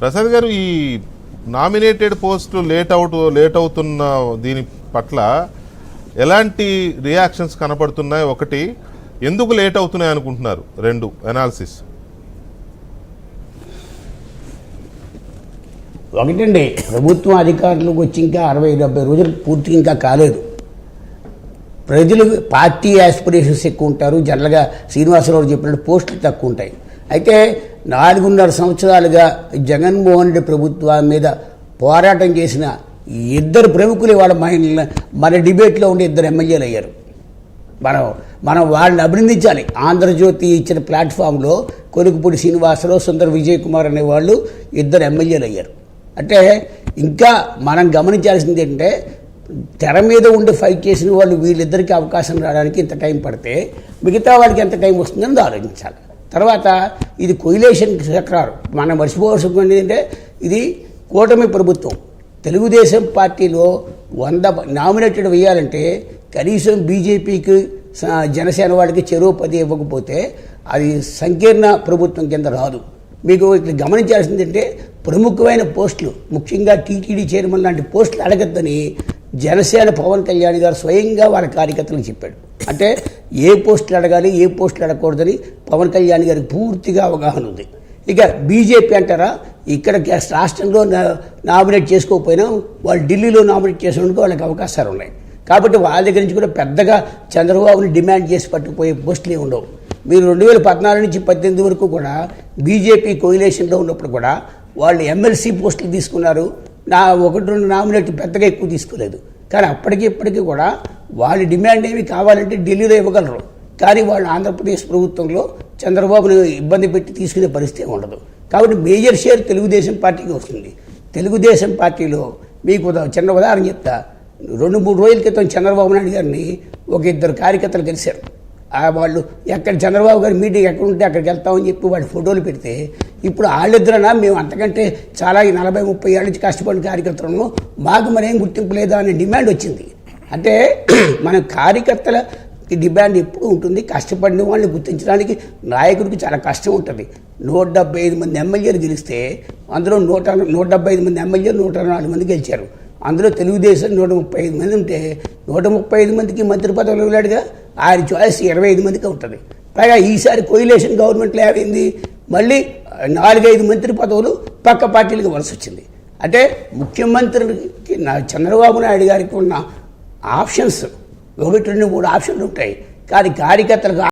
ప్రసాద్ గారు, ఈ నామినేటెడ్ పోస్టులు లేట్ అవుతున్న దీని పట్ల ఎలాంటి రియాక్షన్స్ కనపడుతున్నాయి? ఒకటి, ఎందుకు లేట్ అవుతున్నాయి అనుకుంటున్నారు? రెండు, అనాలిసిస్. ఒకటండి, ప్రభుత్వం అధికారులకు వచ్చి ఇంకా 60-70 రోజులు పూర్తిగా ఇంకా కాలేదు. ప్రజలు పార్టీ యాస్పిరేషన్స్ ఎక్కువ ఉంటారు. జనరల్గా శ్రీనివాసరావు చెప్పినట్టు పోస్టులు తక్కువ ఉంటాయి. అయితే 4.5 సంవత్సరాలుగా జగన్మోహన్ రెడ్డి ప్రభుత్వం మీద పోరాటం చేసిన ఇద్దరు ప్రముఖులు వాళ్ళ మన డిబేట్లో ఉండే ఇద్దరు ఎమ్మెల్యేలు అయ్యారు. మనం వాళ్ళని అభినందించాలి. ఆంధ్రజ్యోతి ఇచ్చిన ప్లాట్ఫామ్లో కొనుకుపూడి శ్రీనివాసరావు, సుందర్ విజయ్ కుమార్ అనే వాళ్ళు ఇద్దరు ఎమ్మెల్యేలు అయ్యారు. అంటే ఇంకా మనం గమనించాల్సింది ఏంటంటే, తెర మీద ఉండి ఫైట్ చేసిన వాళ్ళు వీళ్ళిద్దరికీ అవకాశం రావడానికి ఇంత టైం పడితే మిగతా వాళ్ళకి ఎంత టైం వస్తుందని ఆలోచించాలి. తర్వాత ఇది కొయిలేషన్ చక్రాలు. మనం మర్చిపోవాల్సింది ఏంటంటే, ఇది కూటమి ప్రభుత్వం. తెలుగుదేశం పార్టీలో 100 నామినేటెడ్ వేయాలంటే కనీసం బీజేపీకి జనసేన వాళ్ళకి చెరువు 10 ఇవ్వకపోతే అది సంకీర్ణ ప్రభుత్వం కింద రాదు. మీకు ఇక్కడ గమనించాల్సింది అంటే, ప్రముఖమైన పోస్టులు, ముఖ్యంగా టీటీడీ చైర్మన్ లాంటి పోస్టులు అడగద్దని జనసేన పవన్ కళ్యాణ్ గారు స్వయంగా వాళ్ళ కార్యకర్తలకు చెప్పాడు. అంటే ఏ పోస్టులు అడగాలి, ఏ పోస్టులు అడగకూడదని పవన్ కళ్యాణ్ గారికి పూర్తిగా అవగాహన ఉంది. ఇక బీజేపీ అంటారా, ఇక్కడ రాష్ట్రంలో నామినేట్ చేసుకోకపోయినా వాళ్ళు ఢిల్లీలో నామినేట్ చేసినందుకు వాళ్ళకి అవకాశాలు ఉన్నాయి. కాబట్టి వాళ్ళ దగ్గర నుంచి కూడా పెద్దగా చంద్రబాబుని డిమాండ్ చేసి పట్టుకుపోయే పోస్టులు ఉండవు. మీరు 2014 నుంచి 2018 వరకు కూడా బీజేపీ కోయిలేషన్లో ఉన్నప్పుడు కూడా వాళ్ళు ఎమ్మెల్సీ పోస్టులు తీసుకున్నారు. 1-2 నామినేట్ పెద్దగా ఎక్కువ తీసుకోలేదు. కానీ అప్పటికి ఇప్పటికీ కూడా వాళ్ళ డిమాండ్ ఏమి కావాలంటే ఢిల్లీలో ఇవ్వగలరు. కానీ వాళ్ళు ఆంధ్రప్రదేశ్ ప్రభుత్వంలో చంద్రబాబును ఇబ్బంది పెట్టి తీసుకునే పరిస్థితి ఉండదు. కాబట్టి మేజర్ షేర్ తెలుగుదేశం పార్టీకి వస్తుంది. తెలుగుదేశం పార్టీలో మీకు చిన్న ఉదాహరణ చెప్తా. 2-3 రోజుల క్రితం చంద్రబాబు నాయుడు గారిని ఒక 2 కార్యకర్తలు కలిశారు. వాళ్ళు ఎక్కడ చంద్రబాబు గారి మీటింగ్ ఎక్కడ ఉంటే అక్కడికి వెళ్తామని చెప్పి వాళ్ళు ఫోటోలు పెడితే, ఇప్పుడు వాళ్ళిద్దరన్నా మేము అంతకంటే చాలా 40-30 ఏళ్ళ నుంచి కష్టపడిన కార్యకర్తలను మాకు మరేం గుర్తింపు లేదా అనే డిమాండ్ వచ్చింది. అంటే మన కార్యకర్తల డిమాండ్ ఎప్పుడు ఉంటుంది. కష్టపడిన వాళ్ళని గుర్తించడానికి నాయకుడికి చాలా కష్టం ఉంటుంది. 175 మంది ఎమ్మెల్యేలు గెలిస్తే అందులో 175 మంది ఎమ్మెల్యేలు 104 మంది గెలిచారు. అందులో తెలుగుదేశం 135 మంది ఉంటే 135 మందికి మంత్రి పదవులు వెళ్ళాడుగా. ఆయన చాయిస్ 25 మందికి ఉంటుంది. పైగా ఈసారి కోయిలేషన్ గవర్నమెంట్లో ఏమైంది, మళ్ళీ 4-5 మంత్రి పదవులు పక్క పార్టీలకు వలస వచ్చింది. అంటే ముఖ్యమంత్రికి చంద్రబాబు నాయుడు గారికి ఉన్న ఆప్షన్స్ 1-2-3 ఆప్షన్లు ఉంటాయి. కానీ కార్యకర్తలకు